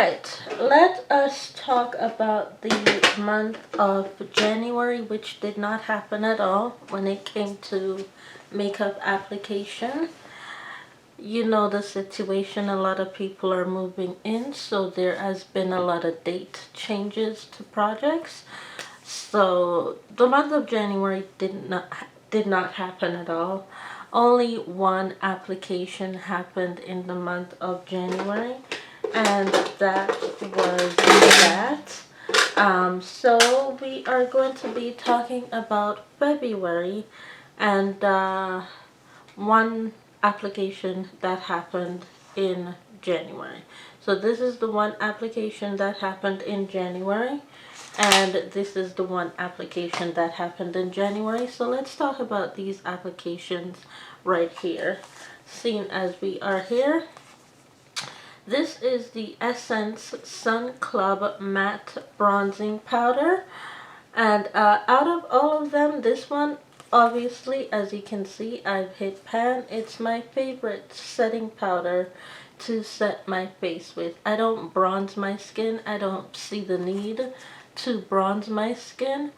Alright, let us talk about the month of January, which did not happen at all when it came to makeup application. You know the situation, a lot of people are moving in, so there has been a lot of date changes to projects. So the month of January did not happen at all. Only one application happened in the month of January, and that was that. So we are going to be talking about February and one application that happened in January. So this is the one application that happened in January, and this is the one application that happened in January. So let's talk about these applications right here, seeing as we are here. This is the Essence Sun Club Matte Bronzing Powder, and out of all of them, this one, obviously, as you can see, I've hit pan. It's my favorite setting powder to set my face with. I don't bronze my skin. I don't see the need to bronze my skin.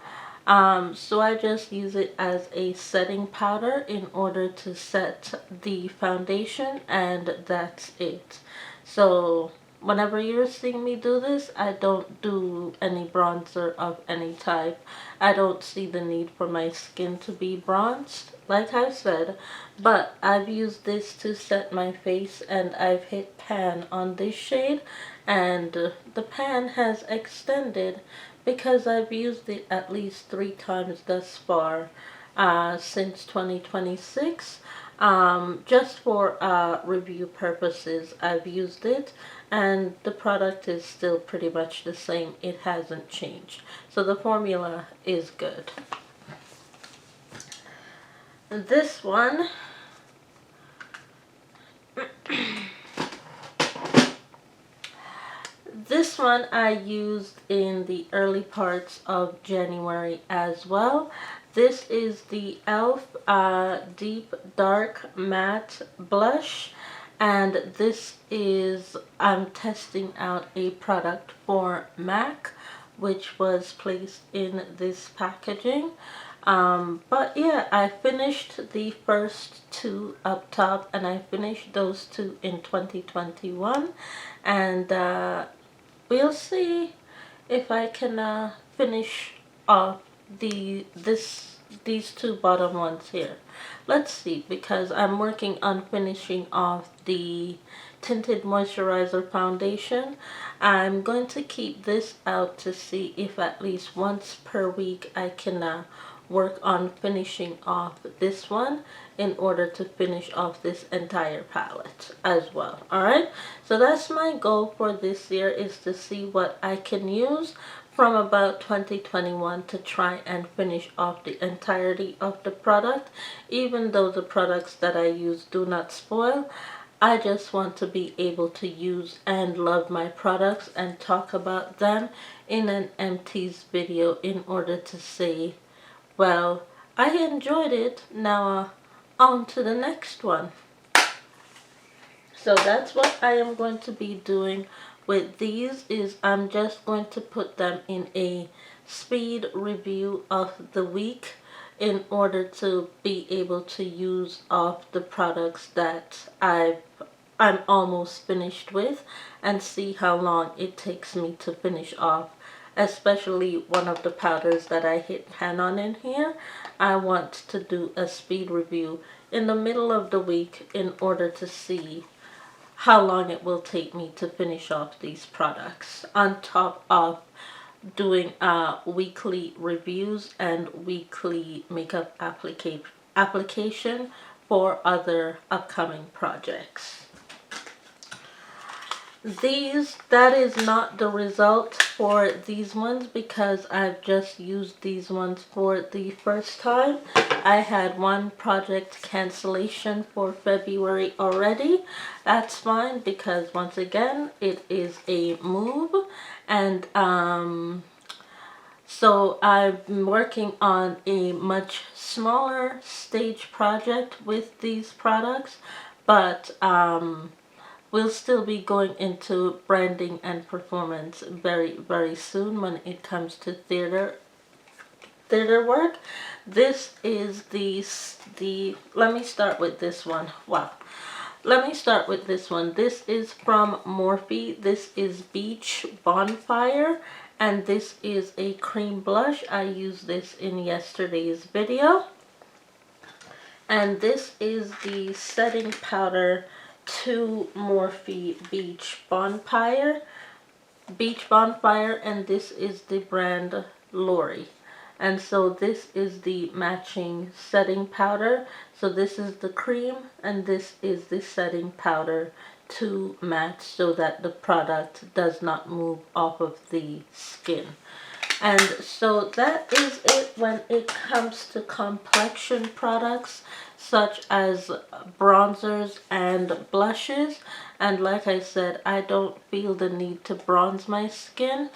So I just use it as a setting powder in order to set the foundation, and that's it. So whenever you're seeing me do this, I don't do any bronzer of any type. I don't see the need for my skin to be bronzed, like I said, but I've used this to set my face, and I've hit pan on this shade, and the pan has extended because I've used it at least 3 times thus far since 2026. Just for review purposes, I've used it, and the product is still pretty much the same. It hasn't changed. So the formula is good. This one, this one I used in the early parts of January as well. This is the e.l.f. Deep Dark Matte Blush, and this is, I'm testing out a product for MAC, which was placed in this packaging. But yeah, I finished the first 2 up top, and I finished those 2 in 2021, and we'll see if I can finish off these 2 bottom ones here. Let's see, because I'm working on finishing off the tinted moisturizer foundation. I'm going to keep this out to see if at least once per week I can work on finishing off this one in order to finish off this entire palette as well. Alright, so that's my goal for this year, is to see what I can use from about 2021 to try and finish off the entirety of the product. Even though the products that I use do not spoil, I just want to be able to use and love my products and talk about them in an empties video in order to say, well, I enjoyed it, now on to the next one. So that's what I am going to be doing with these, is I'm just going to put them in a speed review of the week in order to be able to use off the products that I'm almost finished with, and see how long it takes me to finish off, especially one of the powders that I hit pan on in here. I want to do a speed review in the middle of the week in order to see how long it will take me to finish off these products, on top of doing weekly reviews and weekly makeup application for other upcoming projects. That is not the result for these ones, because I've just used these ones for the first time. I had one project cancellation for February already. That's fine, because once again, it is a move, and so I'm working on a much smaller stage project with these products, but we'll still be going into branding and performance very soon when it comes to theater work. This is the let me start with this one. Wow. Let me start with this one. This is from Morphe. This is Beach Bonfire, and this is a cream blush. I used this in yesterday's video. And this is the setting powder to Morphe Beach Bonfire. And this is the brand Lori. And so this is the matching setting powder. So this is the cream and this is the setting powder to match so that the product does not move off of the skin. And so that is it when it comes to complexion products such as bronzers and blushes. And like I said, I don't feel the need to bronze my skin.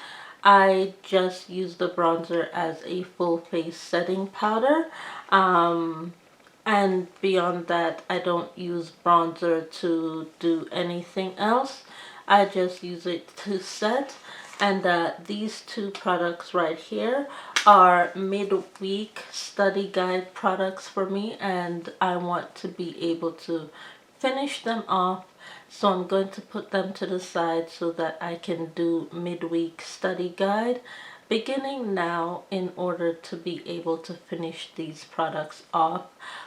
I just use the bronzer as a full face setting powder. And beyond that, I don't use bronzer to do anything else. I just use it to set. And these two products right here are midweek study guide products for me, and I want to be able to finish them off. So I'm going to put them to the side so that I can do midweek study guide beginning now in order to be able to finish these products off,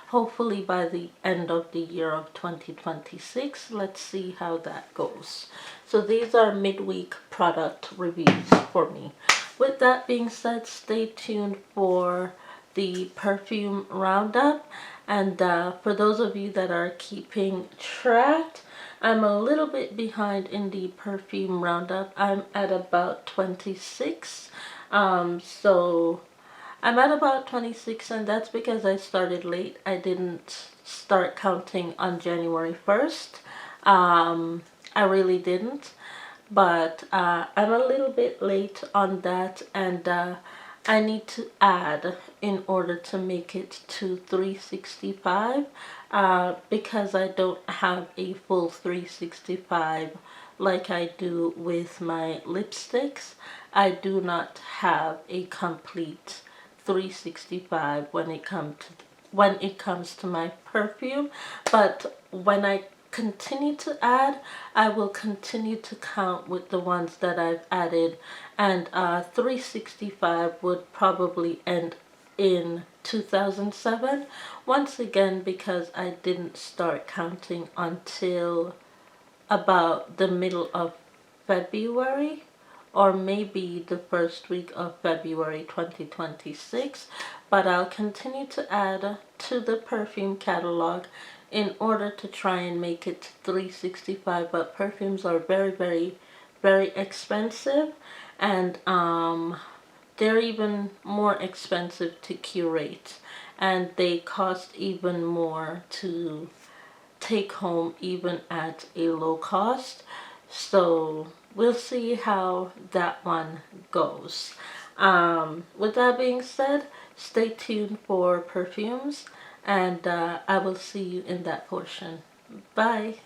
hopefully by the end of the year of 2026. Let's see how that goes. So these are midweek product reviews for me. With that being said, stay tuned for the perfume roundup. And for those of you that are keeping track, I'm a little bit behind in the perfume roundup. I'm at about 26. So I'm at about 26, and that's because I started late. I didn't start counting on January 1st. I really didn't. But I'm a little bit late on that, and I need to add in order to make it to 365 because I don't have a full 365 like I do with my lipsticks. I do not have a complete 365 when it comes to my perfume, but when I continue to add, I will continue to count with the ones that I've added, and 365 would probably end in 2007 once again because I didn't start counting until about the middle of February, or maybe the first week of February 2026, but I'll continue to add to the perfume catalog in order to try and make it 365. But perfumes are very expensive, and they're even more expensive to curate, and they cost even more to take home even at a low cost. So we'll see how that one goes. With that being said, stay tuned for perfumes, and I will see you in that portion. Bye.